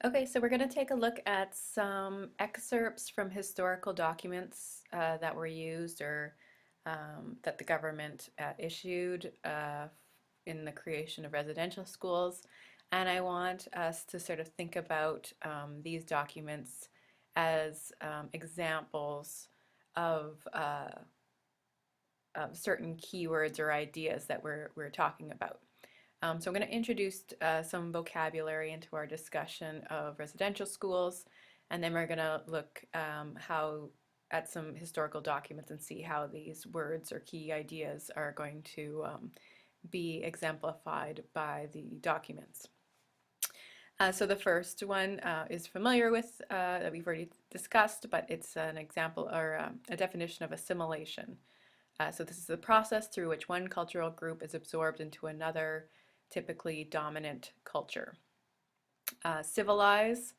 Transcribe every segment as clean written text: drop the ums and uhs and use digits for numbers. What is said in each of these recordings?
Okay, so we're going to take a look at some excerpts from historical documents that were used or that the government issued in the creation of residential schools. And I want us to sort of think about these documents as examples of, of certain keywords or ideas that we're talking about. So I'm going to introduce some vocabulary into our discussion of residential schools, and then we're going to look how at some historical documents and see how these words or key ideas are going to be exemplified by the documents. So the first one is familiar with that we've already discussed, but it's an example or a definition of assimilation. So this is the process through which one cultural group is absorbed into another, typically dominant culture. Civilize.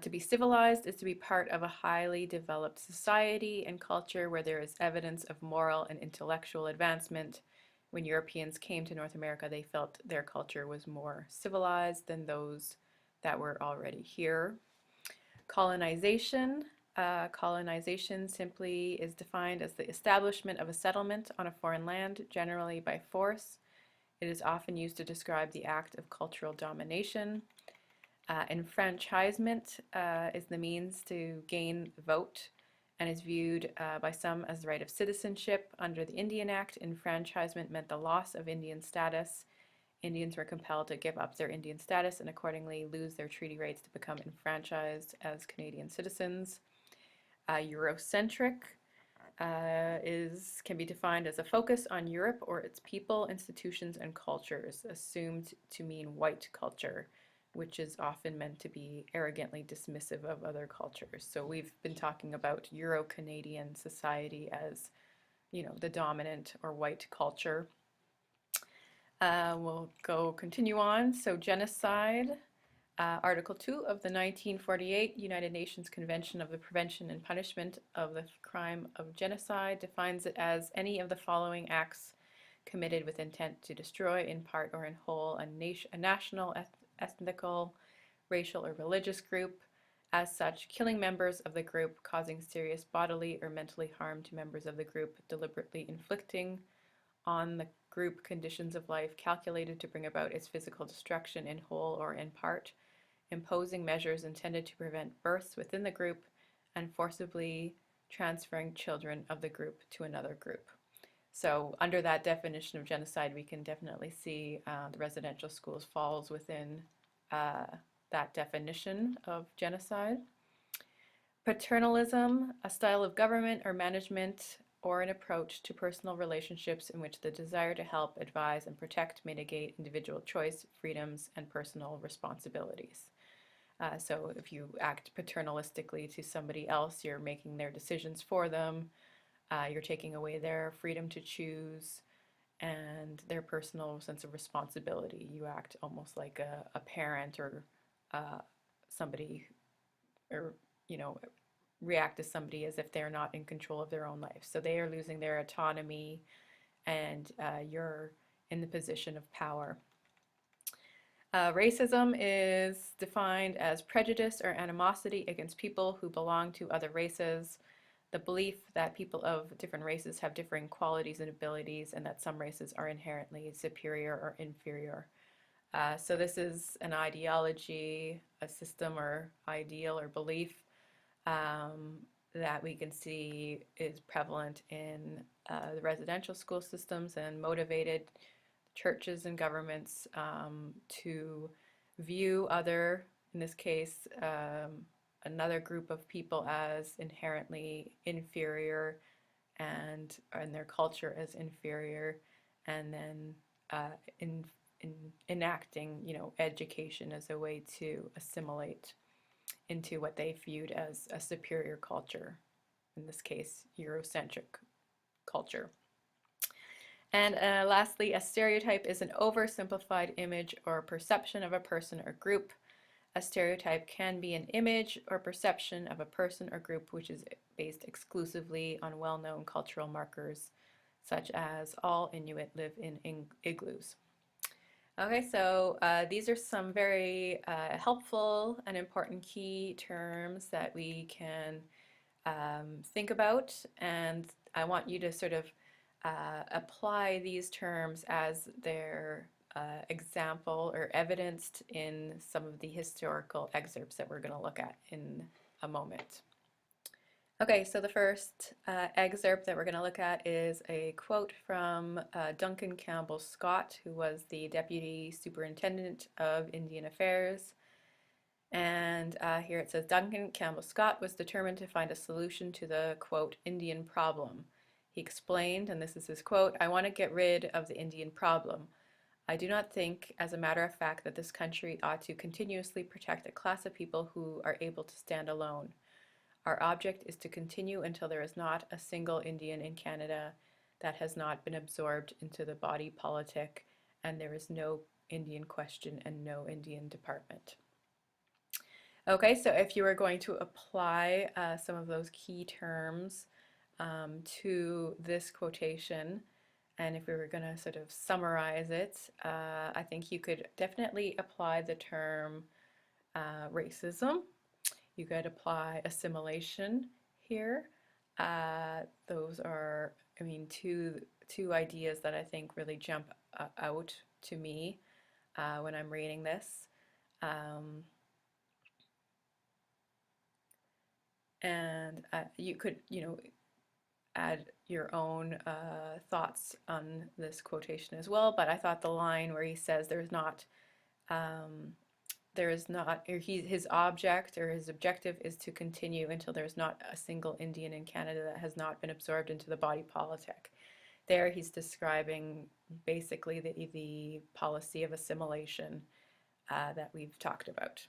To be civilized is to be part of a highly developed society and culture where there is evidence of moral and intellectual advancement. When Europeans came to North America, they felt their culture was more civilized than those that were already here. Colonization. Colonization simply is defined as the establishment of a settlement on a foreign land, generally by force. It is often used to describe the act of cultural domination. Enfranchisement is the means to gain the vote and is viewed by some as the right of citizenship. Under the Indian Act, enfranchisement meant the loss of Indian status. Indians were compelled to give up their Indian status and accordingly lose their treaty rights to become enfranchised as Canadian citizens. Eurocentric can be defined as a focus on Europe or its people, institutions, and cultures, assumed to mean white culture, which is often meant to be arrogantly dismissive of other cultures. So we've been talking about Euro-Canadian society as, the dominant or white culture. We'll continue on. So genocide. Article 2 of the 1948 United Nations Convention of the Prevention and Punishment of the Crime of Genocide defines it as any of the following acts committed with intent to destroy, in part or in whole, a national, ethnical, racial, or religious group. As such, killing members of the group, causing serious bodily or mentally harm to members of the group, deliberately inflicting on the group conditions of life calculated to bring about its physical destruction in whole or in part, imposing measures intended to prevent births within the group, and forcibly transferring children of the group to another group. So under that definition of genocide, we can definitely see the residential schools falls within that definition of genocide. Paternalism, a style of government or management or an approach to personal relationships in which the desire to help, advise, and protect mitigate individual choice, freedoms, and personal responsibilities. So if you act paternalistically to somebody else, you're making their decisions for them, you're taking away their freedom to choose and their personal sense of responsibility. You act almost like a parent or somebody, or, react to somebody as if they're not in control of their own life. So they are losing their autonomy and you're in the position of power. Racism is defined as prejudice or animosity against people who belong to other races, the belief that people of different races have differing qualities and abilities, and that some races are inherently superior or inferior. So this is an ideology, a system or ideal or belief that we can see is prevalent in the residential school systems and motivated churches and governments to view other, in this case, another group of people as inherently inferior and their culture as inferior, and then enacting, education as a way to assimilate into what they viewed as a superior culture, in this case, Eurocentric culture. And lastly, a stereotype is an oversimplified image or perception of a person or group. A stereotype can be an image or perception of a person or group which is based exclusively on well-known cultural markers, such as all Inuit live in igloos. Okay, so these are some very helpful and important key terms that we can think about, and I want you to sort of apply these terms as their example or evidenced in some of the historical excerpts that we're going to look at in a moment. Okay, so the first excerpt that we're going to look at is a quote from Duncan Campbell Scott, who was the Deputy Superintendent of Indian Affairs. And here it says, Duncan Campbell Scott was determined to find a solution to the, quote, Indian problem. He explained, and this is his quote, "I want to get rid of the Indian problem. I do not think, as a matter of fact, that this country ought to continuously protect a class of people who are able to stand alone. Our object is to continue until there is not a single Indian in Canada that has not been absorbed into the body politic, and there is no Indian question and no Indian department." Okay, so if you were going to apply some of those key terms to this quotation, and if we were going to sort of summarize it, I think you could definitely apply the term racism. You could apply assimilation here. Those are, I mean, two ideas that I think really jump out to me when I'm reading this. And you could, add your own thoughts on this quotation as well. But I thought the line where he says or his object or his objective is to continue until there's not a single Indian in Canada that has not been absorbed into the body politic. There he's describing basically the policy of assimilation that we've talked about.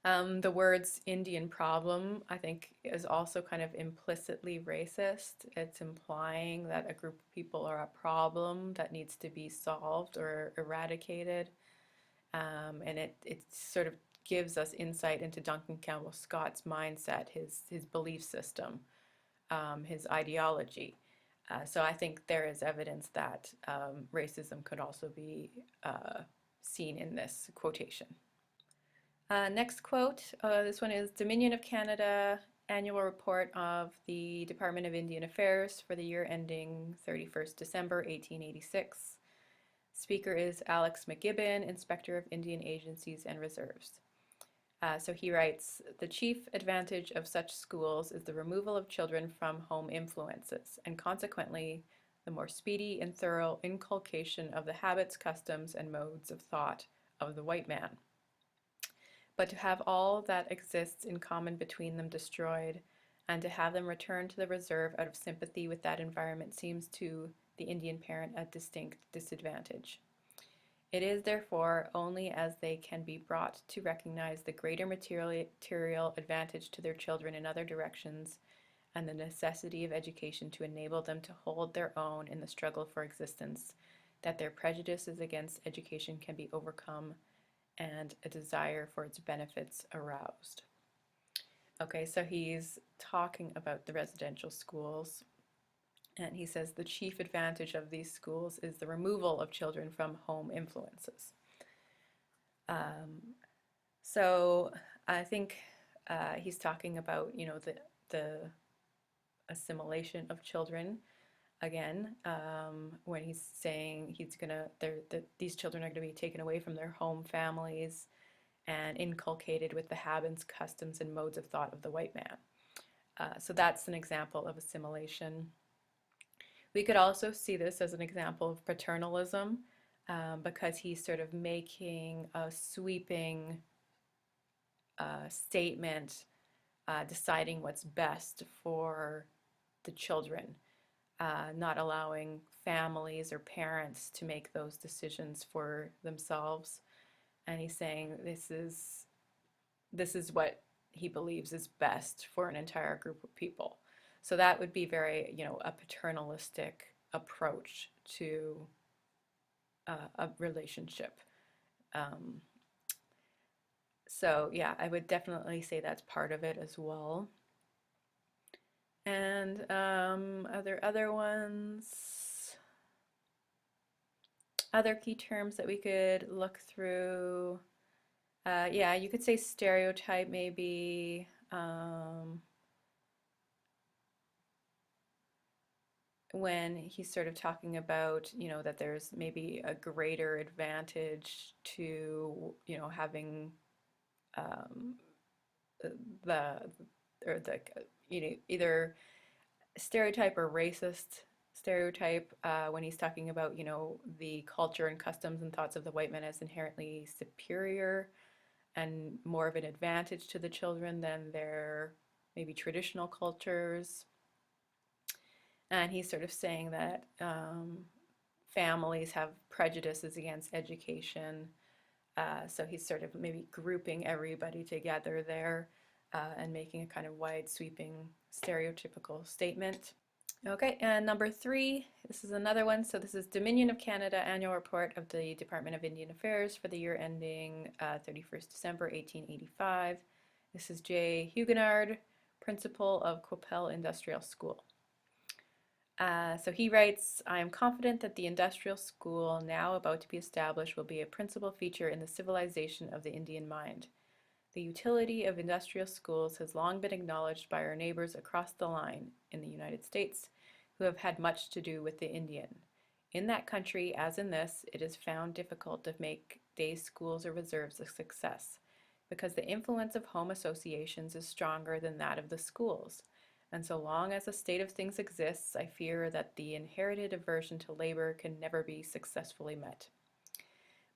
The words Indian problem, I think, is also kind of implicitly racist. It's implying that a group of people are a problem that needs to be solved or eradicated. And it sort of gives us insight into Duncan Campbell Scott's mindset, his belief system, his ideology. So I think there is evidence that racism could also be seen in this quotation. Next quote, this one is Dominion of Canada Annual Report of the Department of Indian Affairs for the year ending 31st December 1886. Speaker is Alex McKibben, Inspector of Indian Agencies and Reserves. So he writes, "The chief advantage of such schools is the removal of children from home influences, and consequently the more speedy and thorough inculcation of the habits, customs, and modes of thought of the white man. But to have all that exists in common between them destroyed, and to have them return to the reserve out of sympathy with that environment seems to the Indian parent a distinct disadvantage. It is, therefore, only as they can be brought to recognize the greater material advantage to their children in other directions, and the necessity of education to enable them to hold their own in the struggle for existence, that their prejudices against education can be overcome, and a desire for its benefits aroused." Okay, so he's talking about the residential schools, and he says the chief advantage of these schools is the removal of children from home influences. So I think he's talking about, the assimilation of children. Again, when he's saying these children are going to be taken away from their home families and inculcated with the habits, customs, and modes of thought of the white man. So that's an example of assimilation. We could also see this as an example of paternalism, because he's sort of making a sweeping statement, deciding what's best for the children. Not allowing families or parents to make those decisions for themselves. And he's saying this is what he believes is best for an entire group of people. So that would be very, a paternalistic approach to a relationship. So yeah, I would definitely say that's part of it as well. And other ones. Other key terms that we could look through, yeah, you could say stereotype maybe. When he's sort of talking about, that there's maybe a greater advantage to, having um, the, or the, either stereotype or racist stereotype when he's talking about, the culture and customs and thoughts of the white man as inherently superior and more of an advantage to the children than their maybe traditional cultures. And he's sort of saying that families have prejudices against education. So he's sort of maybe grouping everybody together there and making a kind of wide sweeping stereotypical statement. Okay, and number 3, this is another one. So this is Dominion of Canada Annual Report of the Department of Indian Affairs for the year ending 31st December 1885. This is J. Huguenard, principal of Coppell Industrial School. So he writes, I am confident that the industrial school now about to be established will be a principal feature in the civilization of the Indian mind. The utility of industrial schools has long been acknowledged by our neighbors across the line in the United States, who have had much to do with the Indian. In that country, as in this, it is found difficult to make day schools or reserves a success, because the influence of home associations is stronger than that of the schools. And so long as a state of things exists, I fear that the inherited aversion to labor can never be successfully met.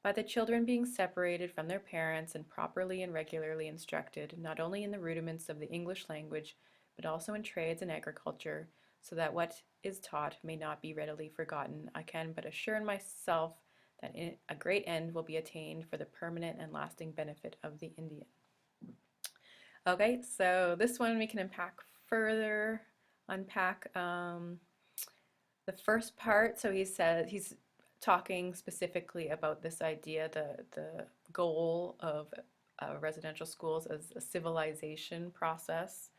By the children being separated from their parents and properly and regularly instructed, not only in the rudiments of the English language, but also in trades and agriculture, so that what is taught may not be readily forgotten, I can but assure myself that a great end will be attained for the permanent and lasting benefit of the Indian. Okay, so this one we can unpack the first part. So he says he's talking specifically about this idea, the goal of residential schools as a civilization process.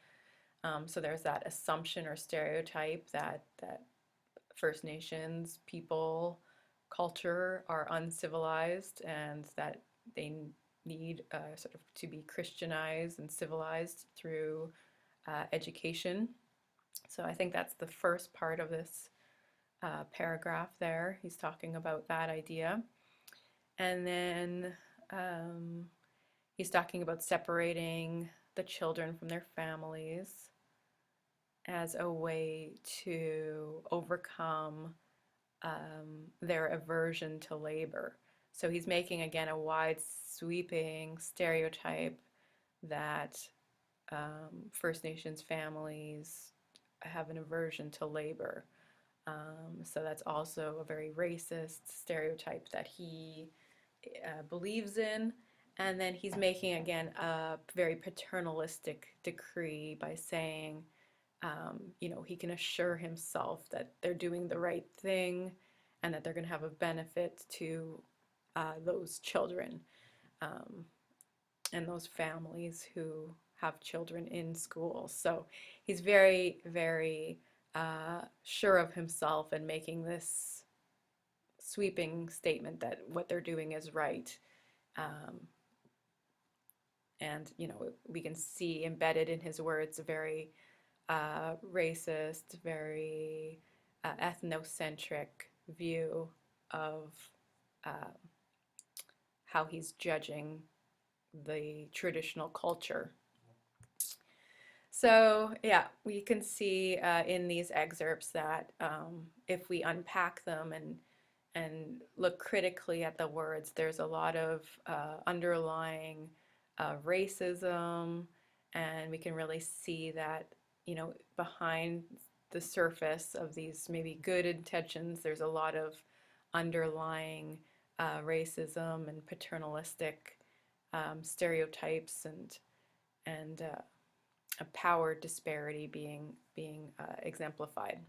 So there's that assumption or stereotype that First Nations people culture are uncivilized and that they need sort of to be Christianized and civilized through education. So I think that's the first part of this paragraph there. He's talking about that idea. And then he's talking about separating the children from their families as a way to overcome their aversion to labor. So he's making, again, a wide sweeping stereotype that First Nations families have an aversion to labor. So that's also a very racist stereotype that he believes in. And then he's making, again, a very paternalistic decree by saying, he can assure himself that they're doing the right thing and that they're going to have a benefit to those children and those families who have children in school. So he's very, very sure of himself and making this sweeping statement that what they're doing is right. And, we can see embedded in his words a very racist, very ethnocentric view of how he's judging the traditional culture. So yeah, we can see in these excerpts that if we unpack them and look critically at the words, there's a lot of underlying racism, and we can really see that, behind the surface of these maybe good intentions, there's a lot of underlying racism and paternalistic stereotypes and a power disparity being exemplified.